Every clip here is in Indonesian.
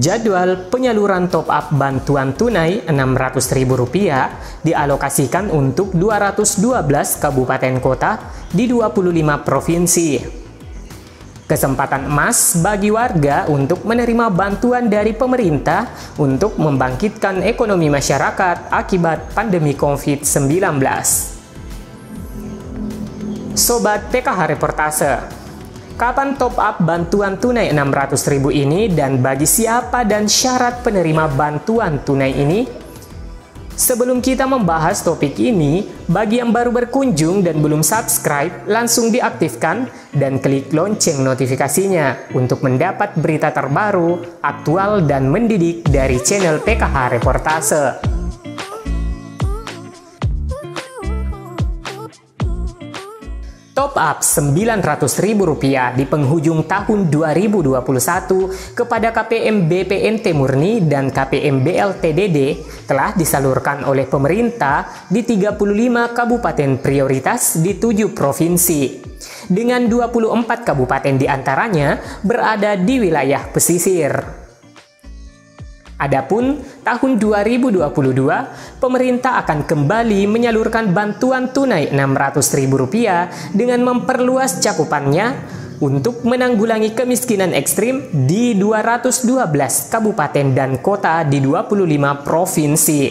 Jadwal penyaluran top-up bantuan tunai Rp600.000 dialokasikan untuk 212 kabupaten kota di 25 provinsi. Kesempatan emas bagi warga untuk menerima bantuan dari pemerintah untuk membangkitkan ekonomi masyarakat akibat pandemi COVID-19. Sobat PKH Reportase, kapan top up bantuan tunai Rp600.000 ini dan bagi siapa dan syarat penerima bantuan tunai ini? Sebelum kita membahas topik ini, bagi yang baru berkunjung dan belum subscribe, langsung diaktifkan dan klik lonceng notifikasinya untuk mendapat berita terbaru, aktual, dan mendidik dari channel PKH Reportase. Top up Rp900.000 di penghujung tahun 2021 kepada KPM BPNT Murni dan KPM BLTDD telah disalurkan oleh pemerintah di 35 kabupaten prioritas di 7 provinsi. Dengan 24 kabupaten diantaranya berada di wilayah pesisir. Adapun tahun 2022, pemerintah akan kembali menyalurkan bantuan tunai Rp600.000 dengan memperluas cakupannya untuk menanggulangi kemiskinan ekstrim di 212 kabupaten dan kota di 25 provinsi.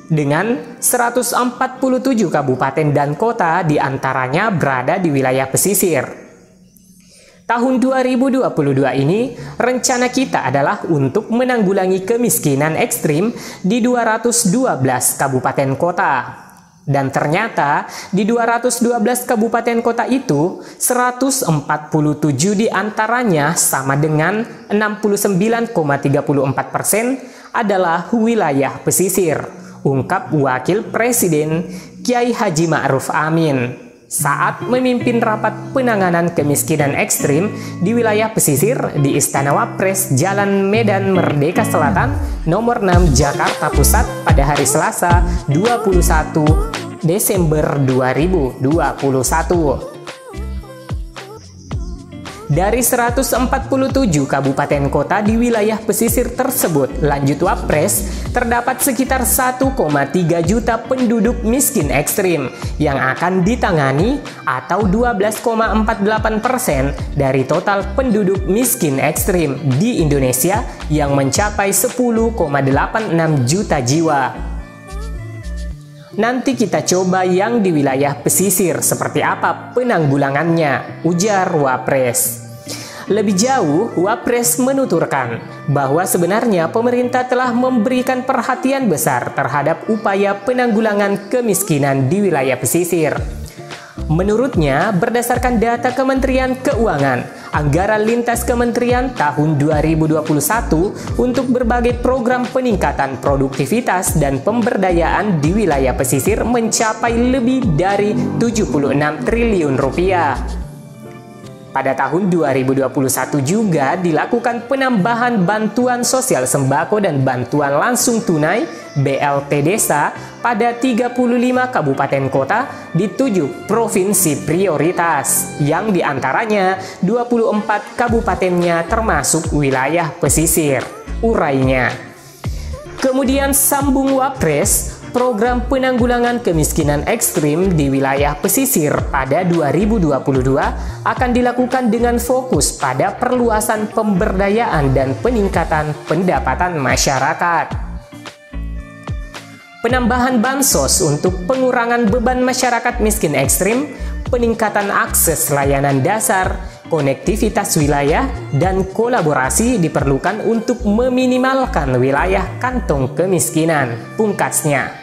Dengan 147 kabupaten dan kota diantaranya berada di wilayah pesisir. Tahun 2022 ini, rencana kita adalah untuk menanggulangi kemiskinan ekstrim di 212 kabupaten kota. Dan ternyata, di 212 kabupaten kota itu, 147 diantaranya sama dengan 69,34% adalah wilayah pesisir, ungkap Wakil Presiden Kiai Haji Ma'ruf Amin saat memimpin rapat penanganan kemiskinan ekstrim di wilayah pesisir di Istana Wapres Jalan Medan Merdeka Selatan nomor 6 Jakarta Pusat pada hari Selasa 21 Desember 2021. Dari 147 kabupaten kota di wilayah pesisir tersebut, lanjut Wapres, terdapat sekitar 1,3 juta penduduk miskin ekstrim yang akan ditangani atau 12,48% dari total penduduk miskin ekstrim di Indonesia yang mencapai 10,86 juta jiwa. Nanti kita coba yang di wilayah pesisir seperti apa penanggulangannya, ujar Wapres. Lebih jauh, Wapres menuturkan bahwa sebenarnya pemerintah telah memberikan perhatian besar terhadap upaya penanggulangan kemiskinan di wilayah pesisir. Menurutnya, berdasarkan data Kementerian Keuangan, anggaran lintas kementerian tahun 2021 untuk berbagai program peningkatan produktivitas dan pemberdayaan di wilayah pesisir mencapai lebih dari Rp76 triliun. Pada tahun 2021 juga dilakukan penambahan bantuan sosial sembako dan bantuan langsung tunai BLT Desa pada 35 kabupaten kota di 7 provinsi prioritas, yang diantaranya 24 kabupatennya termasuk wilayah pesisir, urainya. Kemudian sambung Wapres, program penanggulangan kemiskinan ekstrim di wilayah pesisir pada 2022 akan dilakukan dengan fokus pada perluasan pemberdayaan dan peningkatan pendapatan masyarakat. Penambahan bansos untuk pengurangan beban masyarakat miskin ekstrim, peningkatan akses layanan dasar, konektivitas wilayah, dan kolaborasi diperlukan untuk meminimalkan wilayah kantong kemiskinan, pungkasnya.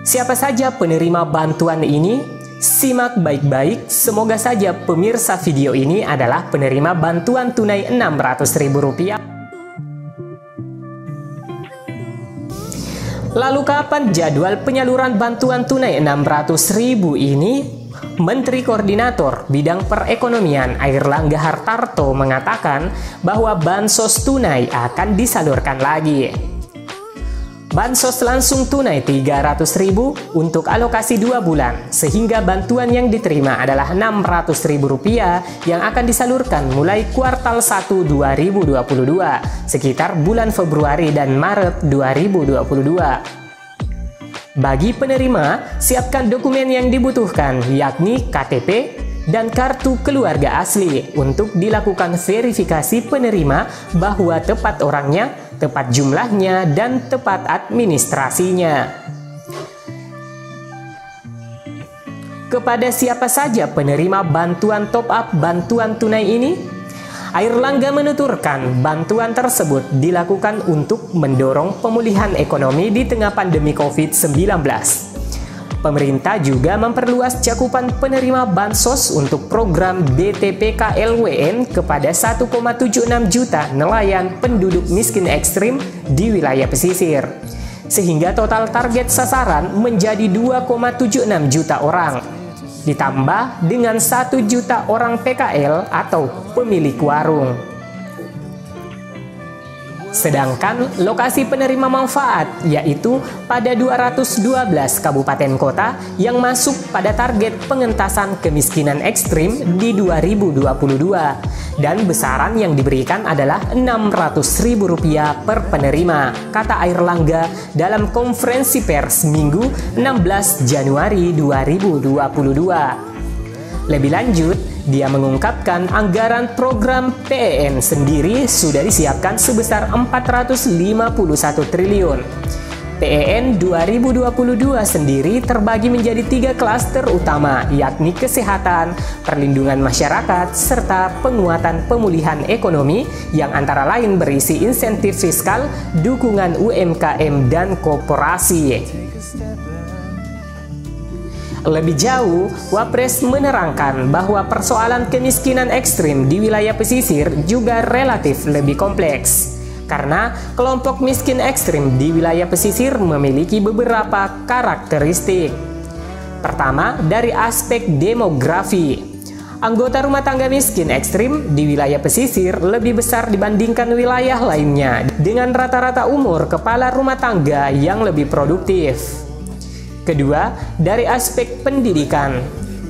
Siapa saja penerima bantuan ini? Simak baik-baik, semoga saja pemirsa video ini adalah penerima bantuan tunai Rp600.000. Lalu kapan jadwal penyaluran bantuan tunai Rp600.000 ini? Menteri Koordinator Bidang Perekonomian Airlangga Hartarto mengatakan bahwa bansos tunai akan disalurkan lagi. Bansos langsung tunai 300.000 untuk alokasi 2 bulan, sehingga bantuan yang diterima adalah Rp600.000 yang akan disalurkan mulai kuartal 1 2022, sekitar bulan Februari dan Maret 2022. Bagi penerima, siapkan dokumen yang dibutuhkan, yakni KTP dan kartu keluarga asli untuk dilakukan verifikasi penerima bahwa tepat orangnya, tepat jumlahnya, dan tepat administrasinya. Kepada siapa saja penerima bantuan top-up bantuan tunai ini? Airlangga menuturkan bantuan tersebut dilakukan untuk mendorong pemulihan ekonomi di tengah pandemi COVID-19. Pemerintah juga memperluas cakupan penerima bansos untuk program BTPKLWN kepada 1,76 juta nelayan penduduk miskin ekstrim di wilayah pesisir, sehingga total target sasaran menjadi 2,76 juta orang, ditambah dengan 1 juta orang PKL atau pemilik warung. Sedangkan lokasi penerima manfaat yaitu pada 212 kabupaten kota yang masuk pada target pengentasan kemiskinan ekstrim di 2022, dan besaran yang diberikan adalah Rp600.000 per penerima, kata Airlangga dalam konferensi pers Minggu 16 Januari 2022. Lebih lanjut, dia mengungkapkan anggaran program PEN sendiri sudah disiapkan sebesar 451 triliun. PEN 2022 sendiri terbagi menjadi 3 klaster utama, yakni kesehatan, perlindungan masyarakat, serta penguatan pemulihan ekonomi yang antara lain berisi insentif fiskal, dukungan UMKM, dan koperasi. Lebih jauh, Wapres menerangkan bahwa persoalan kemiskinan ekstrim di wilayah pesisir juga relatif lebih kompleks, karena kelompok miskin ekstrim di wilayah pesisir memiliki beberapa karakteristik. Pertama, dari aspek demografi. Anggota rumah tangga miskin ekstrim di wilayah pesisir lebih besar dibandingkan wilayah lainnya, dengan rata-rata umur kepala rumah tangga yang lebih produktif. Kedua, dari aspek pendidikan.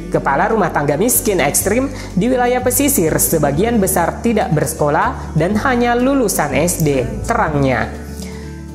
Kepala rumah tangga miskin ekstrim di wilayah pesisir sebagian besar tidak bersekolah dan hanya lulusan SD, terangnya.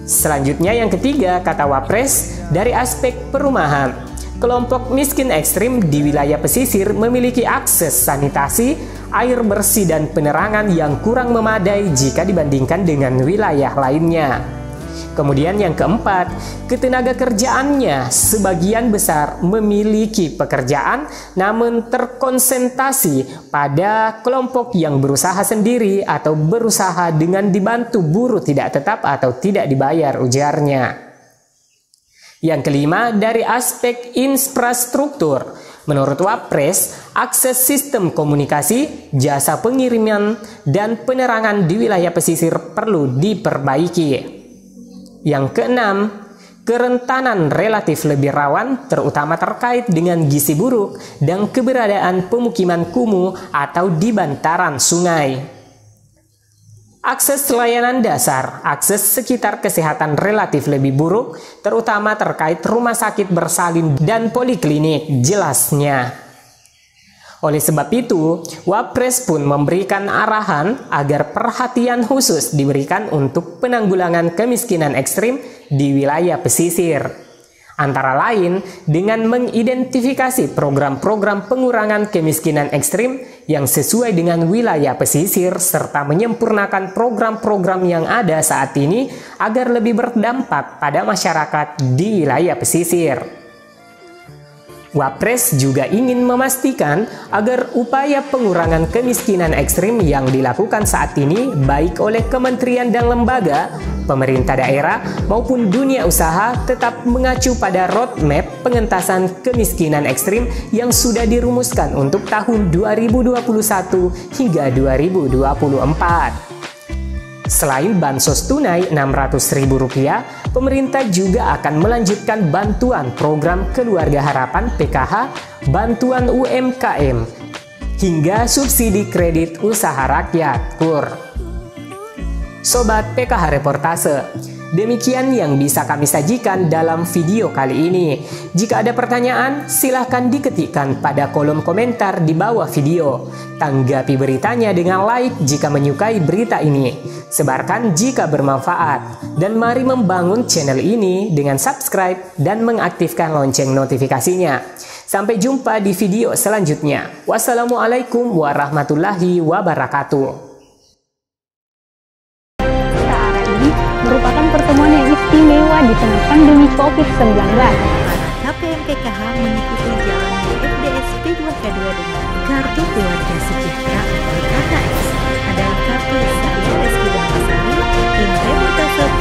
Selanjutnya yang ketiga, kata Wapres, dari aspek perumahan. Kelompok miskin ekstrim di wilayah pesisir memiliki akses sanitasi, air bersih, dan penerangan yang kurang memadai jika dibandingkan dengan wilayah lainnya. Kemudian yang keempat, ketenaga kerjaannya sebagian besar memiliki pekerjaan namun terkonsentrasi pada kelompok yang berusaha sendiri atau berusaha dengan dibantu buruh tidak tetap atau tidak dibayar, ujarnya. Yang kelima, dari aspek infrastruktur. Menurut Wapres, akses sistem komunikasi, jasa pengiriman, dan penerangan di wilayah pesisir perlu diperbaiki. Yang keenam, kerentanan relatif lebih rawan terutama terkait dengan gizi buruk dan keberadaan pemukiman kumuh atau di bantaran sungai. Akses layanan dasar, akses sekitar kesehatan relatif lebih buruk terutama terkait rumah sakit bersalin dan poliklinik, jelasnya. Oleh sebab itu, Wapres pun memberikan arahan agar perhatian khusus diberikan untuk penanggulangan kemiskinan ekstrim di wilayah pesisir. Antara lain dengan mengidentifikasi program-program pengurangan kemiskinan ekstrim yang sesuai dengan wilayah pesisir serta menyempurnakan program-program yang ada saat ini agar lebih berdampak pada masyarakat di wilayah pesisir. Wapres juga ingin memastikan agar upaya pengurangan kemiskinan ekstrim yang dilakukan saat ini baik oleh kementerian dan lembaga, pemerintah daerah maupun dunia usaha tetap mengacu pada roadmap pengentasan kemiskinan ekstrim yang sudah dirumuskan untuk tahun 2021 hingga 2024. Selain bansos tunai Rp600.000, pemerintah juga akan melanjutkan bantuan program Keluarga Harapan PKH, bantuan UMKM, hingga subsidi kredit usaha rakyat KUR. Sobat PKH Reportase, Demikian yang bisa kami sajikan dalam video kali ini. Jika ada pertanyaan, silahkan diketikkan pada kolom komentar di bawah video. Tanggapi beritanya dengan like jika menyukai berita ini. Sebarkan jika bermanfaat. Dan mari membangun channel ini dengan subscribe dan mengaktifkan lonceng notifikasinya. Sampai jumpa di video selanjutnya. Wassalamualaikum warahmatullahi wabarakatuh. Merupakan pertemuan yang istimewa di tengah pandemi COVID-19. Para KPMPKH mengikuti jalan BFDS P2K2 dengan Kartu Keluarga Sejahtera atau KKS adalah kartu yang reski dan pasari, implementasi